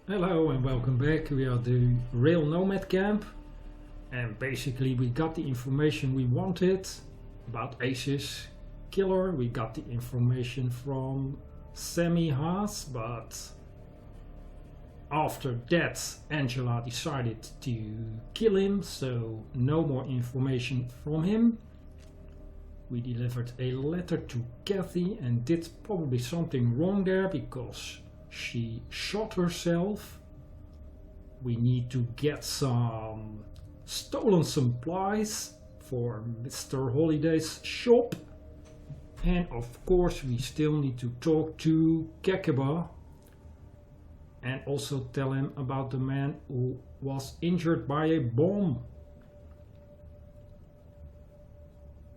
Hello and welcome back. We are the real Nomad Camp, and basically we got the information we wanted about Ace's killer. We got the information from Sammy Haas, but after that Angela decided to kill him, so no more information from him. We delivered a letter to Kathy and did probably something wrong there because she shot herself. We need to get some stolen supplies for Mr. Holiday's shop. And of course we still need to talk to Kekeba and also tell him about the man who was injured by a bomb.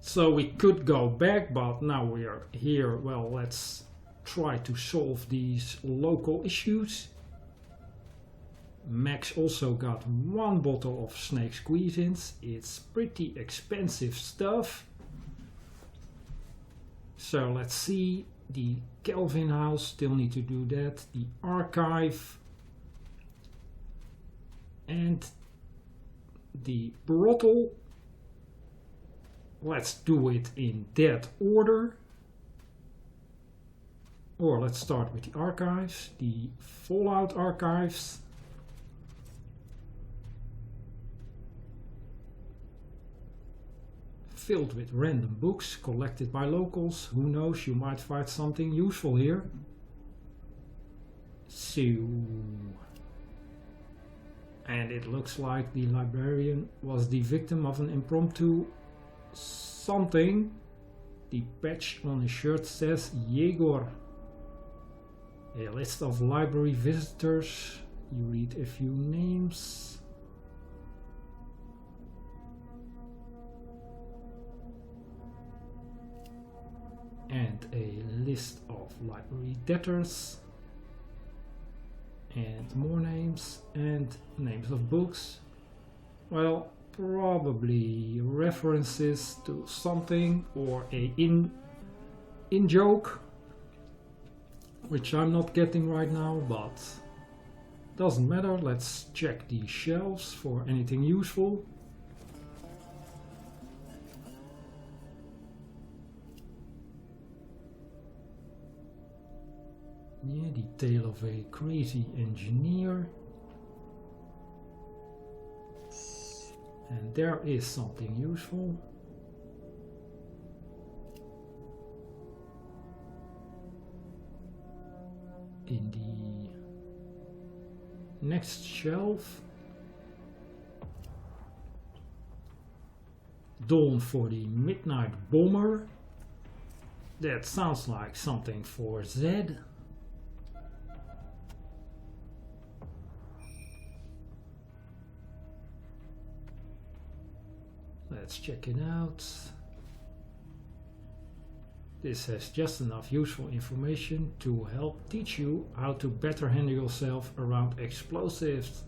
So we could go back, but now we are here. Well, let's try to solve these local issues. Max also got one bottle of snake squeeze-ins. It's pretty expensive stuff. So let's see, the Kelvin house, still need to do that. The archive and the brothel. Let's do it in that order. Or let's start with the archives, the Fallout archives. Filled with random books collected by locals. Who knows, you might find something useful here. So, and it looks like the librarian was the victim of an impromptu something. The patch on his shirt says Yegor. A list of library visitors. You read a few names. And a list of library debtors. And more names and names of books. Well, probably references to something or a in joke, which I'm not getting right now, but doesn't matter. Let's check the shelves for anything useful. Yeah, the tale of a crazy engineer. And there is something useful. In the next shelf, Dawn for the Midnight Bomber. That sounds like something for Zed. Let's check it out. This has just enough useful information to help teach you how to better handle yourself around explosives.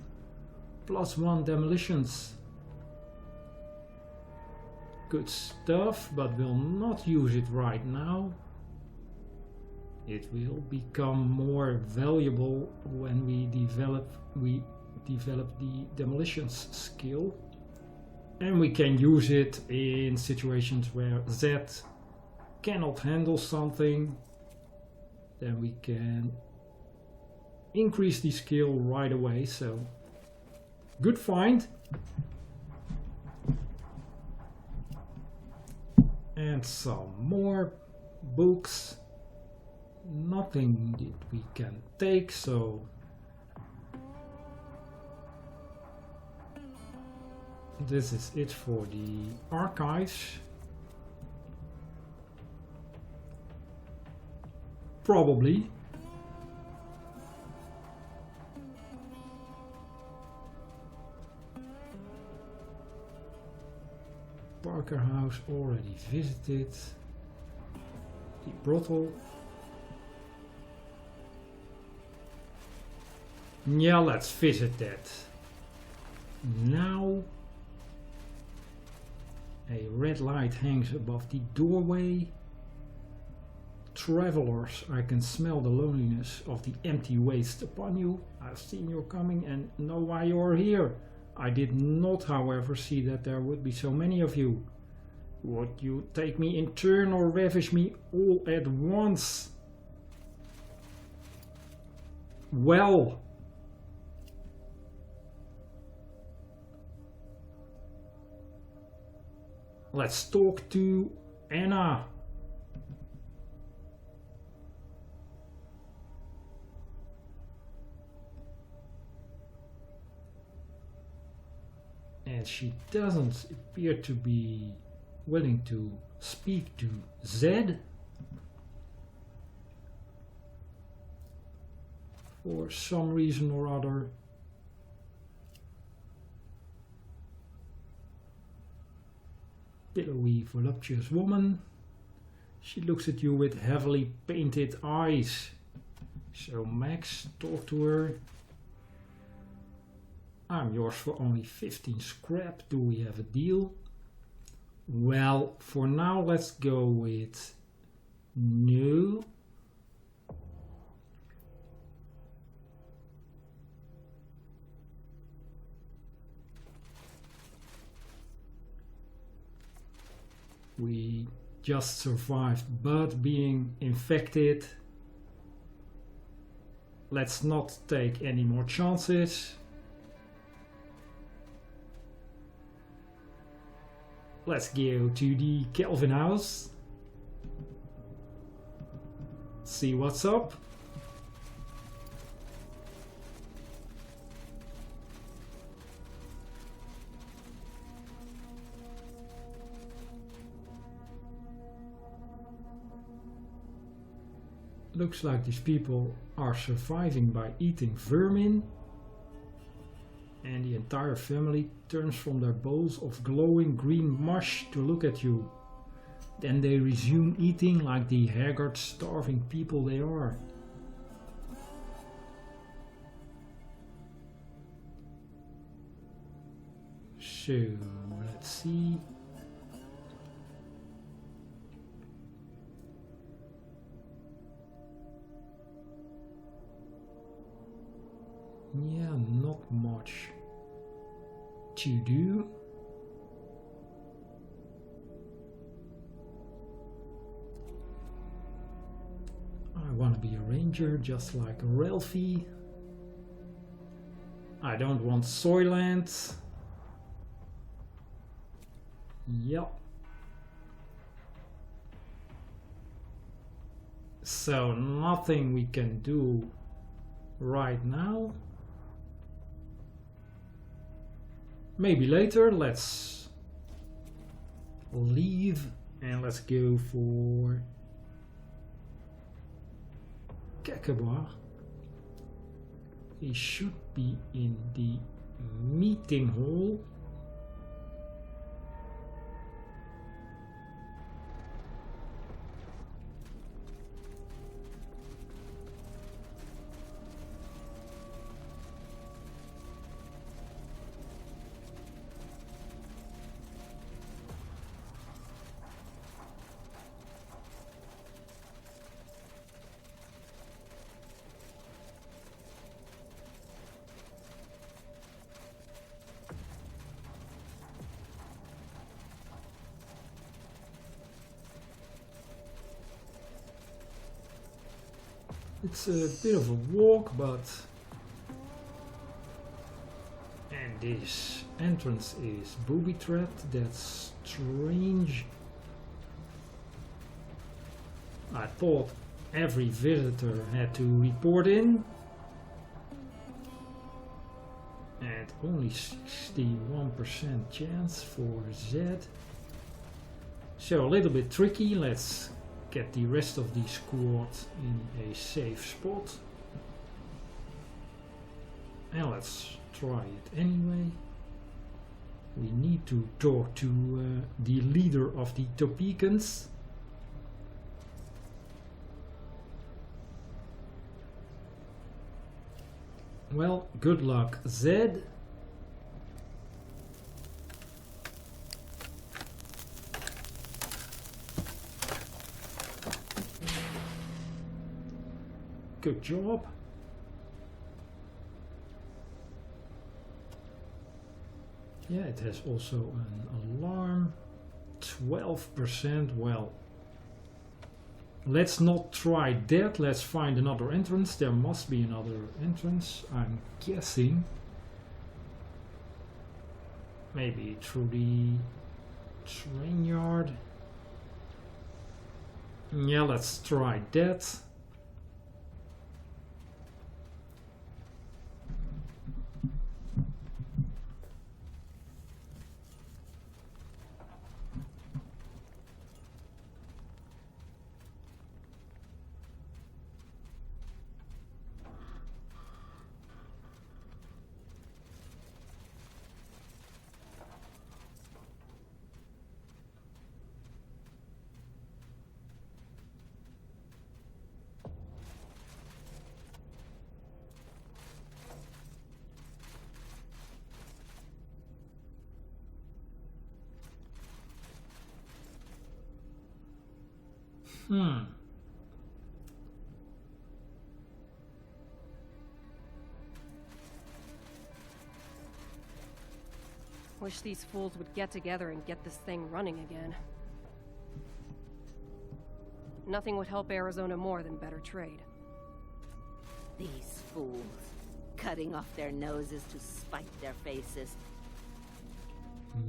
+1 demolitions. Good stuff, but we'll not use it right now. It will become more valuable when we develop the demolitions skill. And we can use it in situations where Zed cannot handle something. Then we can increase the skill right away. So, good find. And some more books. Nothing that we can take, so this is it for the archives. Probably. Parker House already visited. The brothel. Yeah, let's visit that. Now. A red light hangs above the doorway. travelers, I can smell the loneliness of the empty waste upon you. I've seen you coming and know why you are here. I did not, however, see that there would be so many of you. Would you take me in turn or ravish me all at once? Well, let's talk to Anna. And she doesn't appear to be willing to speak to Zed. For some reason or other. Billowy, voluptuous woman. She looks at you with heavily painted eyes. So Max, talk to her. I'm yours for only 15 scrap. Do we have a deal? Well, for now let's go with no. We just survived, but being infected. Let's not take any more chances. Let's go to the Kelvin house. See what's up. Looks like these people are surviving by eating vermin. And the entire family turns from their bowls of glowing green mush to look at you. Then they resume eating like the haggard, starving people they are. So, let's see. Yeah, not much to do. I want to be a ranger just like Ralphie. I don't want Soyland. Yep. So nothing we can do right now. Maybe later. Let's leave and let's go for Kakaba. He should be in the meeting hall. It's a bit of a walk, but... And this entrance is booby-trapped. That's strange. I thought every visitor had to report in. And only 61% chance for Z. So a little bit tricky. Let's get the rest of the squad in a safe spot. And let's try it anyway. We need to talk to the leader of the Topekans. Well, good luck, Zed. Good job. Yeah, it has also an alarm. 12%. Well, let's not try that. Let's find another entrance. There must be another entrance, I'm guessing. Maybe through the train yard. Yeah, let's try that. Wish these fools would get together and get this thing running again. Nothing would help Arizona more than better trade. These fools, cutting off their noses to spite their faces.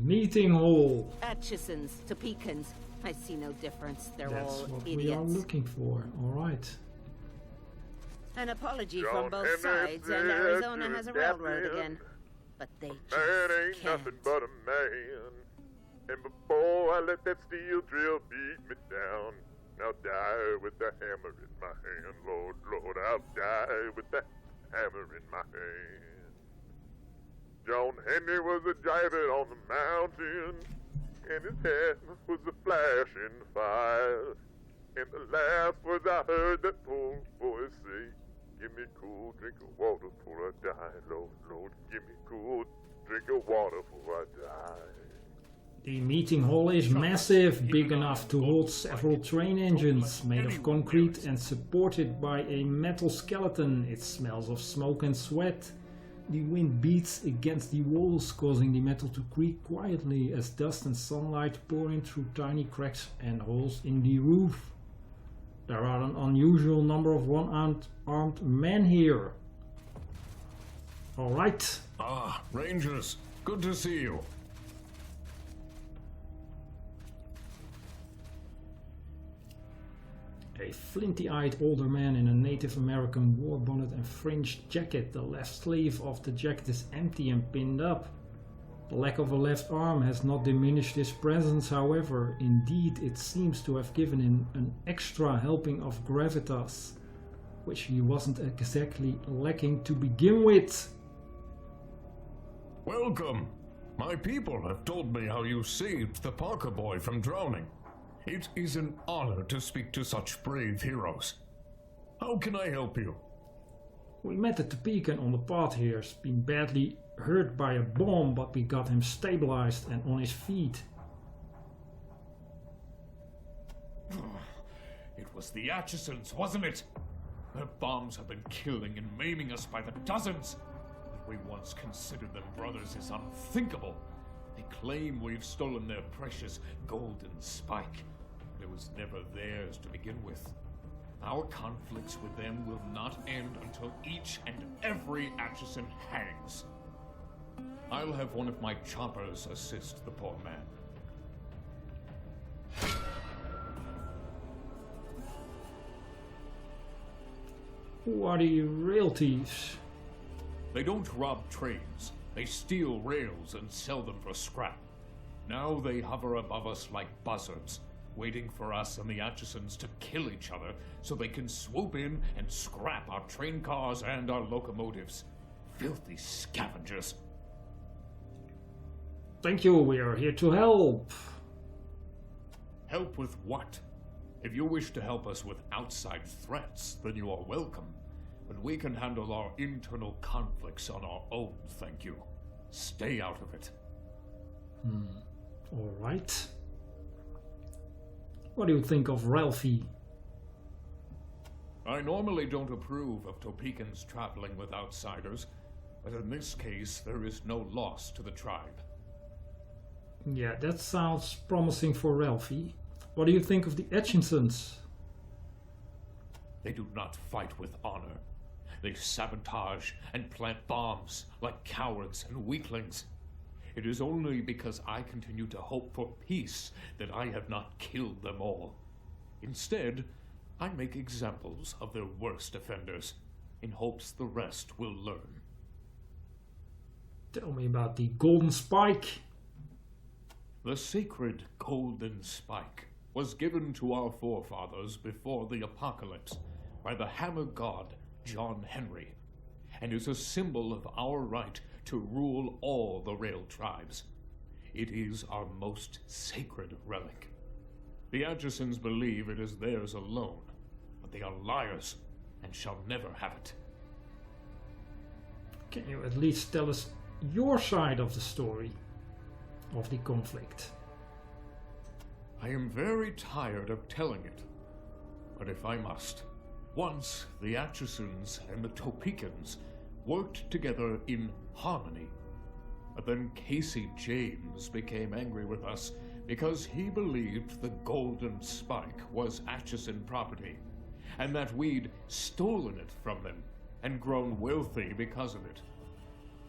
Meeting hall. Atchisons, Topekans, I see no difference. They're That's all what idiots. we are looking for. All right. An apology from both sides, and Arizona has a railroad again. But they just ain't can't. nothing but a man. And before I let that steel drill beat me down, I'll die with the hammer in my hand. Lord, Lord, I'll die with the hammer in my hand. John Henry was a giant on the mountain, and his head was a flashing fire. And the last words I heard that poor voice say, give me cool drink of water before I die. Lord, Lord, give me cool drink of water before I die. The meeting hall is massive, big enough to hold several train engines, made of concrete and supported by a metal skeleton. It smells of smoke and sweat. The wind beats against the walls, causing the metal to creak quietly as dust and sunlight pour in through tiny cracks and holes in the roof. There are an unusual number of one-armed men here. Alright. Ah, Rangers, good to see you. A flinty-eyed older man in a Native American war bonnet and fringed jacket. The left sleeve of the jacket is empty and pinned up. The lack of a left arm has not diminished his presence, however. Indeed, it seems to have given him an extra helping of gravitas, which he wasn't exactly lacking to begin with. Welcome. My people have told me how you saved the Parker boy from drowning. It is an honor to speak to such brave heroes. How can I help you? We met the Topekan on the path here. He's been badly hurt by a bomb, but we got him stabilized and on his feet. It was the Atchisons, wasn't it? Their bombs have been killing and maiming us by the dozens. That we once considered them brothers is unthinkable. They claim we've stolen their precious golden spike, but it was never theirs to begin with. Our conflicts with them will not end until each and every Atchison hangs. I'll have one of my choppers assist the poor man. Who are the rail thieves? They don't rob trains. They steal rails and sell them for scrap. Now they hover above us like buzzards, waiting for us and the Atchisons to kill each other so they can swoop in and scrap our train cars and our locomotives. Filthy scavengers. Thank you, we are here to help. Help with what? If you wish to help us with outside threats, then you are welcome. But we can handle our internal conflicts on our own, thank you. Stay out of it. Alright. What do you think of Ralphie? I normally don't approve of Topekans traveling with outsiders, but in this case there is no loss to the tribe. Yeah, that sounds promising for Ralphie. What do you think of the Atchinsons? They do not fight with honor. They sabotage and plant bombs like cowards and weaklings. It is only because I continue to hope for peace that I have not killed them all. Instead, I make examples of their worst offenders, in hopes the rest will learn. Tell me about the Golden Spike. The sacred Golden Spike was given to our forefathers before the apocalypse by the hammer god John Henry, and is a symbol of our right to rule all the rail tribes. It is our most sacred relic. The Atchisons believe it is theirs alone, but they are liars and shall never have it. Can you at least tell us your side of the story, of the conflict? I am very tired of telling it, but if I must. Once the Atchisons and the Topekans worked together in harmony, but then Casey James became angry with us because he believed the Golden Spike was Atchison property, and that we'd stolen it from them and grown wealthy because of it.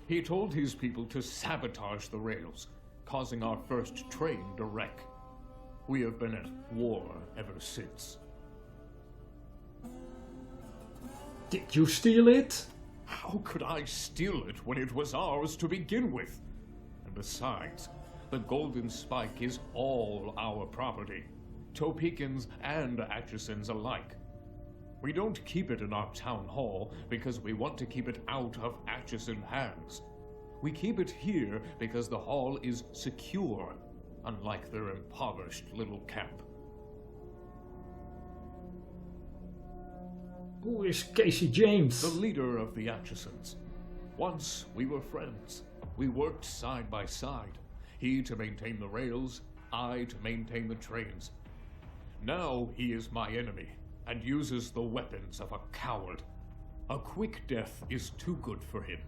He told his people to sabotage the rails, causing our first train to wreck. We have been at war ever since. Did you steal it? How could I steal it when it was ours to begin with? And besides, the Golden Spike is all our property, Topekans and Atchisons alike. We don't keep it in our town hall because we want to keep it out of Atchison hands. We keep it here because the hall is secure, unlike their impoverished little camp. Who is Casey James? The leader of the Atchisons. Once we were friends. We worked side by side. He to maintain the rails, I to maintain the trains. Now he is my enemy and uses the weapons of a coward. A quick death is too good for him.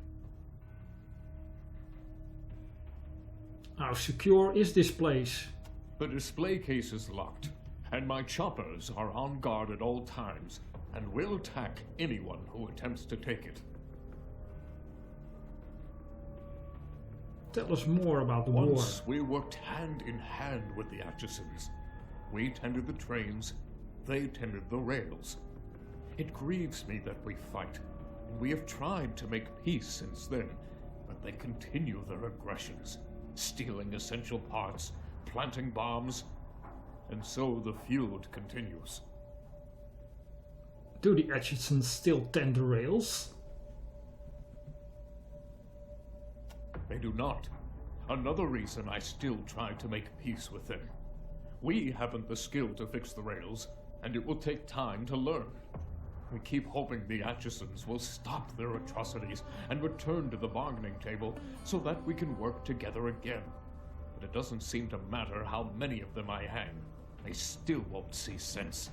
How secure is this place? The display case is locked, and my choppers are on guard at all times, and will attack anyone who attempts to take it. Tell us more about the war. Once we worked hand in hand with the Atchisons. We tended the trains, they tended the rails. It grieves me that we fight, and we have tried to make peace since then, but they continue their aggressions, stealing essential parts, planting bombs, and so the feud continues. Do the Atchisons still tend the rails? They do not. Another reason I still try to make peace with them. We haven't the skill to fix the rails, and it will take time to learn. We keep hoping the Atchisons will stop their atrocities and return to the bargaining table so that we can work together again. But it doesn't seem to matter how many of them I hang. They still won't see sense.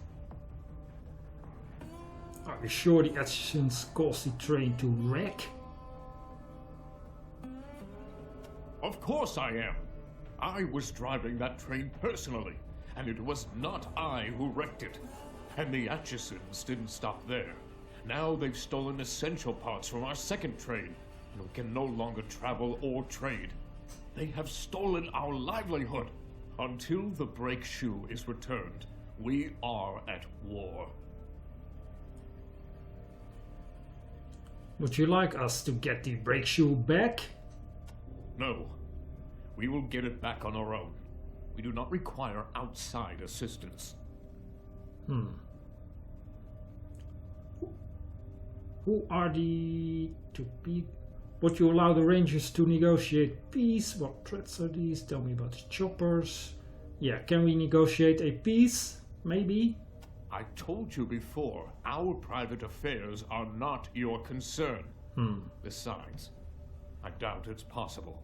Are you sure the Atchisons caused the train to wreck? Of course I am. I was driving that train personally, and it was not I who wrecked it. And the Atchisons didn't stop there. Now they've stolen essential parts from our second train, and we can no longer travel or trade. They have stolen our livelihood. Until the brake shoe is returned, we are at war. Would you like us to get the brake shoe back? No. We will get it back on our own. We do not require outside assistance. Who are the Would you allow the Rangers to negotiate peace? What threats are these? Tell me about the choppers. Yeah, can we negotiate a peace? Maybe? I told you before, our private affairs are not your concern. Besides, I doubt it's possible.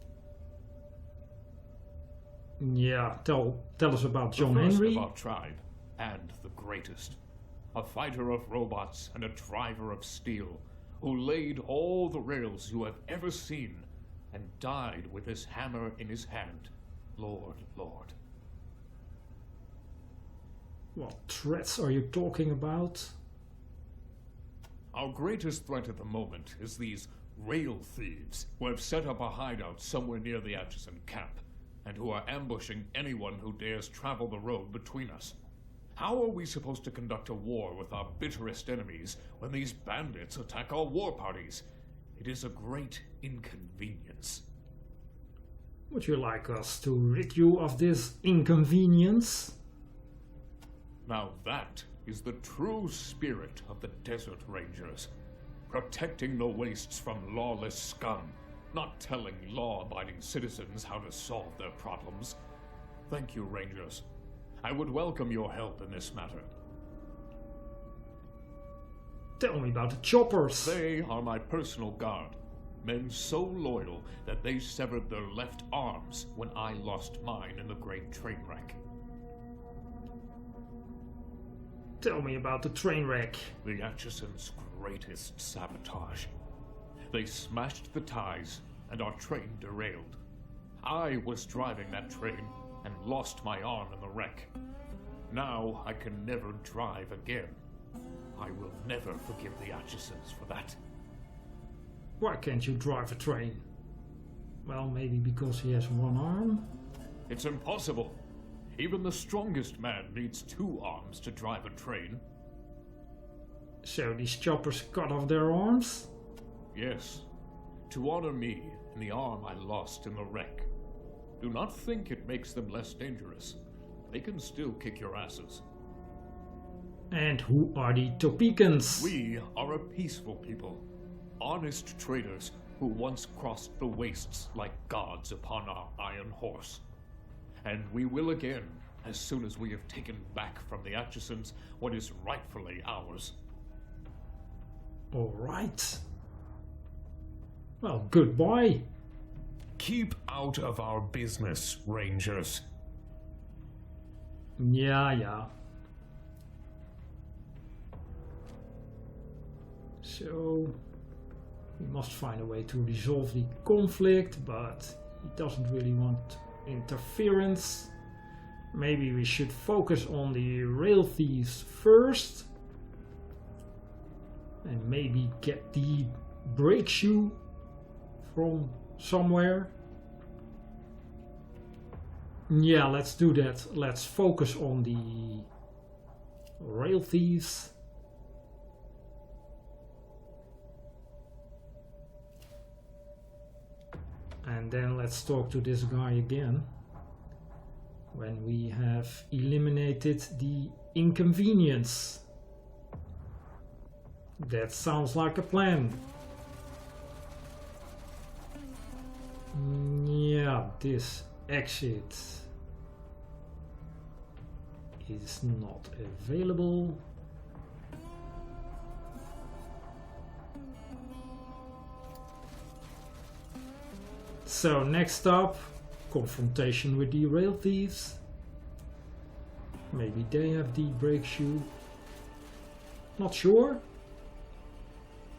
Yeah, tell us about John the first Henry. of our tribe, and the greatest. a fighter of robots and a driver of steel, who laid all the rails you have ever seen and died with his hammer in his hand. Lord, Lord. What threats are you talking about? Our greatest threat at the moment is these rail thieves who have set up a hideout somewhere near the Atchison camp and who are ambushing anyone who dares travel the road between us. How are we supposed to conduct a war with our bitterest enemies when these bandits attack our war parties? It is a great inconvenience. Would you like us to rid you of this inconvenience? Now that is the true spirit of the Desert Rangers. Protecting the wastes from lawless scum, not telling law-abiding citizens how to solve their problems. Thank you, Rangers. I would welcome your help in this matter. Tell me about the choppers. They are my personal guard. Men so loyal that they severed their left arms when I lost mine in the great train wreck. Tell me about the train wreck. The Atchison's greatest sabotage. They smashed the ties and our train derailed. I was driving that train and lost my arm in the wreck. Now I can never drive again. I will never forgive the Atchisons for that. Why can't you drive a train? Well, maybe because he has one arm? It's impossible. Even the strongest man needs 2 arms to drive a train. So these choppers cut off their arms? Yes, to honor me and the arm I lost in the wreck. Do not think it makes them less dangerous. They can still kick your asses. And who are the Topekans? We are a peaceful people. Honest traders who once crossed the wastes like gods upon our iron horse. And we will again, as soon as we have taken back from the Atchisons what is rightfully ours. All right. Well, goodbye. Keep out of our business, Rangers. Yeah. So, we must find a way to resolve the conflict, but he doesn't really want interference. Maybe we should focus on the rail thieves first. And maybe get the brake shoe from somewhere. Yeah, let's do that. Let's focus on the rail thieves. And then let's talk to this guy again when we have eliminated the inconvenience. That sounds like a plan. Yeah, this exit is not available. So next up, confrontation with the rail thieves. Maybe they have the brake shoe. Not sure.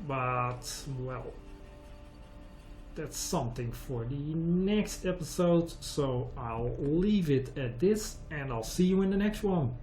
But, well, that's something for the next episode. So I'll leave it at this and I'll see you in the next one.